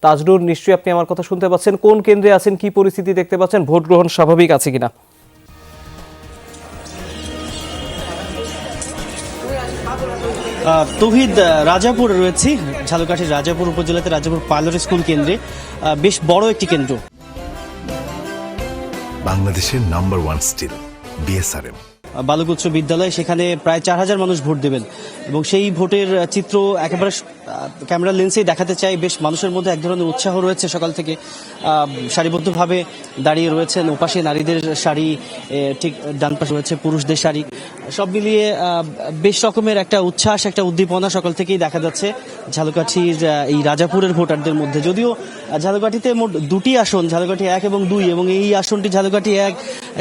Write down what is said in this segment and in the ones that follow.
তাজরুল, নিশ্চয়ই আপনি আমার কথা শুনতে পাচ্ছেন। কোন কেন্দ্রে আছেন, কি পরিস্থিতি দেখতে পাচ্ছেন, ভোট গ্রহণ স্বাভাবিক আছে কিনা? তৌহিদ, রাজাপুর রয়েছি, ঝালকাঠির রাজাপুর উপজেলাতে রাজাপুর পাইলট স্কুল কেন্দ্রে। বেশ বড় একটি কেন্দ্র। বাংলাদেশের নাম্বার 1 স্টিল বিএসআরএম বালক উচ্চ বিদ্যালয়, সেখানে প্রায় 4000 মানুষ ভোট দেবেন এবং সেই ভোটের চিত্র একেবারে ক্যামেরা লেন্সেই দেখাতে চাই। বেশ মানুষের মধ্যে এক ধরনের উৎসাহ রয়েছে। সকাল থেকে সারিবদ্ধভাবে দাঁড়িয়ে রয়েছেন। ওপাশে নারীদের শাড়ি, ঠিক ডান পাশে রয়েছে পুরুষদের শাড়ি। সব মিলিয়ে বেশ রকমের একটা উচ্ছ্বাস, একটা উদ্দীপনা সকাল থেকেই দেখা যাচ্ছে ঝালকাঠির এই রাজাপুরের ভোটারদের মধ্যে। যদিও ঝালকাঠিতে মোট 2টি আসন, ঝালকাঠি 1 এবং 2, এবং এই আসনটি ঝালকাঠি 1,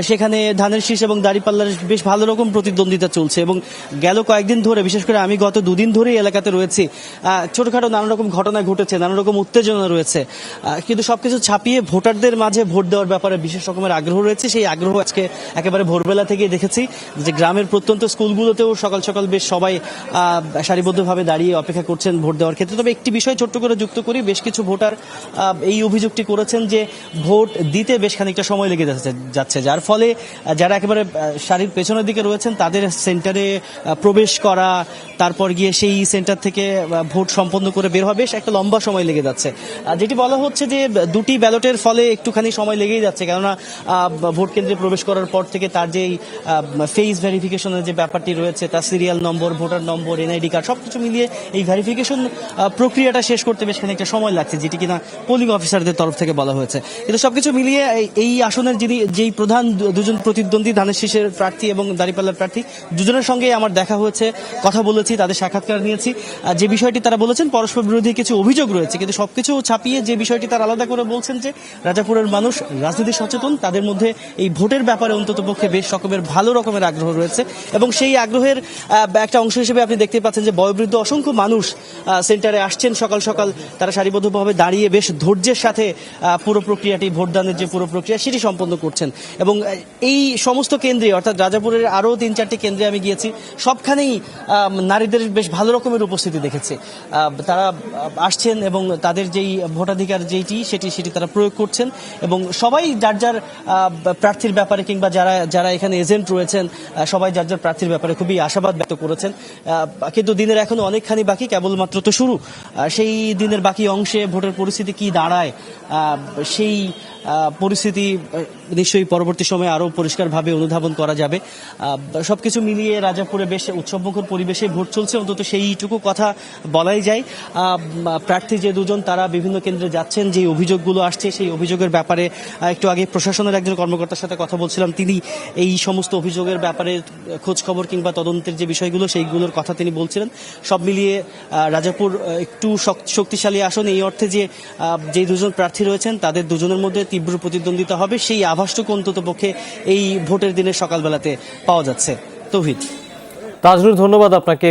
সেখানে ধানের শীষ এবং দাঁড়িপাল্লার বেশ ভালো রকম প্রতিদ্বন্দ্বিতা চলছে। এবং গেল কয়েকদিন ধরে, বিশেষ করে আমি গত 2 দিন ধরেই এলাকাতে রয়েছি, ছোটখাটো নানা রকম ঘটনা ঘটেছে, নানা রকম উত্তেজনা রয়েছে, কিন্তু সবকিছু ছাপিয়ে ভোটারদের মাঝে ভোট দেওয়ার ব্যাপারে বিশেষ রকমের আগ্রহ রয়েছে। সেই আগ্রহ আজকে একেবারে ভোরবেলা থেকে দেখেছি যে গ্রামের প্রত্যন্ত স্কুলগুলোতেও সকাল সকাল বেশ সবাই সারিবদ্ধভাবে দাঁড়িয়ে অপেক্ষা করছেন ভোট দেওয়ার ক্ষেত্রে। তবে একটি বিষয় ছোট্ট করে যুক্ত করি, বেশ কিছু ভোটার এই অভিযোগটি করেছেন যে ভোট দিতে বেশ খানিকটা সময় লেগে যাচ্ছে, যার ফলে যারা একেবারে সারির পেছনের দিকে রয়েছেন তাদের সেন্টারে প্রবেশ করা, তারপর গিয়ে সেই সেন্টার থেকে ভোট সম্পন্ন করে বের হওয়া বেশ একটা লম্বা সময় লেগে যাচ্ছে। যেটি বলা হচ্ছে যে 2টি ব্যালটের ফলে একটুখানি সময় লেগেই যাচ্ছে, কেননা ভোট কেন্দ্রে প্রবেশ করার পর থেকে তার যেই ফেস ভেরিফিকেশনের যে ব্যাপারটি রয়েছে, তার সিরিয়াল নম্বর, ভোটার নম্বর, এনআইডি কার্ড সবকিছু মিলিয়ে এই ভেরিফিকেশন প্রক্রিয়াটা শেষ করতে বেশ খানিকটা সময় লাগছে, যেটি কিনা পোলিং অফিসারদের তরফ থেকে বলা হয়েছে। কিন্তু সবকিছু মিলিয়ে এই আসনের যেই প্রধান দুজন প্রতিদ্বন্দ্বী, ধানের শীষের প্রার্থী এবং দাঁড়িপাল্লার প্রার্থী, দুজনের সঙ্গে আমার দেখা হয়েছে, কথা বলেছি, তাদের সাক্ষাৎকার নিয়েছি। যে বিষয়টি তারা বলেছেন, পরস্পর বিরোধী কিছু অভিযোগ রয়েছে, কিন্তু সবকিছু ছাপিয়ে যে বিষয়টি তারা আলাদা করে বলছেন যে রাজাপুরের মানুষ রাজনীতি সচেতন, তাদের মধ্যে এই ভোটের ব্যাপারে অন্তত পক্ষে বেশ রকমের ভালো রকমের আগ্রহ রয়েছে। এবং সেই আগ্রহের একটা অংশ হিসেবে আপনি দেখতে পাচ্ছেন যে বয়োবৃদ্ধ অসংখ্য মানুষ সেন্টারে আসছেন সকাল সকাল। তারা সারিবদ্ধভাবে দাঁড়িয়ে বেশ ধৈর্যের সাথে পুরো প্রক্রিয়াটি, ভোটদানের যে পুরো প্রক্রিয়া সেটি সম্পন্ন করছেন। এবং এই সমস্ত কেন্দ্রে, অর্থাৎ রাজাপুরের আরও 3-4টি কেন্দ্রে আমি গিয়েছি, সবখানেই নারীদের বেশ ভালো রকমের উপস্থিতি দেখেছি। তারা আসছেন এবং তাদের যেই ভোটাধিকার সেটি তারা প্রয়োগ করছেন। এবং সবাই যার যার প্রার্থীর ব্যাপারে, কিংবা যারা এখানে এজেন্ট রয়েছেন, সবাই যার যার প্রার্থীর ব্যাপারে খুবই আশাবাদ ব্যক্ত করেছেন। কিন্তু দিনের এখনো অনেকখানি বাকি, কেবলমাত্র তো শুরু। সেই দিনের বাকি অংশে ভোটের পরিস্থিতি কি দাঁড়ায়, সেই পরিস্থিতি নিশ্চয়ই পরবর্তী সময়ে আরও পরিষ্কারভাবে অনুধাবন করা যাবে। সবকিছু মিলিয়ে রাজাপুরে বেশ উৎসবমুখর পরিবেশে ভোট চলছে, অন্তত সেইটুকু কথা বলাই যায়। প্রার্থী যে দুজন, তারা বিভিন্ন কেন্দ্রে যাচ্ছেন, যে অভিযোগগুলো আসছে সেই অভিযোগের ব্যাপারে একটু আগে প্রশাসনের একজন কর্মকর্তার সাথে কথা বলছিলাম, তিনি এই সমস্ত অভিযোগের ব্যাপারে খোঁজ খবর কিংবা তদন্তের যে বিষয়গুলো সেইগুলোর কথা তিনি বলছিলেন। সব মিলিয়ে রাজাপুর একটু শক্তিশালী আসন, এই অর্থে যে যেই দুজন প্রার্থী রয়েছেন তাদের দুজনের মধ্যে তীব্র প্রতিদ্বন্দ্বিতা হবে, সেই আভাসটুকু অন্তত পক্ষে এই ভোটের দিনের সকালবেলাতে পাওয়া যাচ্ছে। তৌহিদ। তাজরুল, ধন্যবাদ আপনাকে।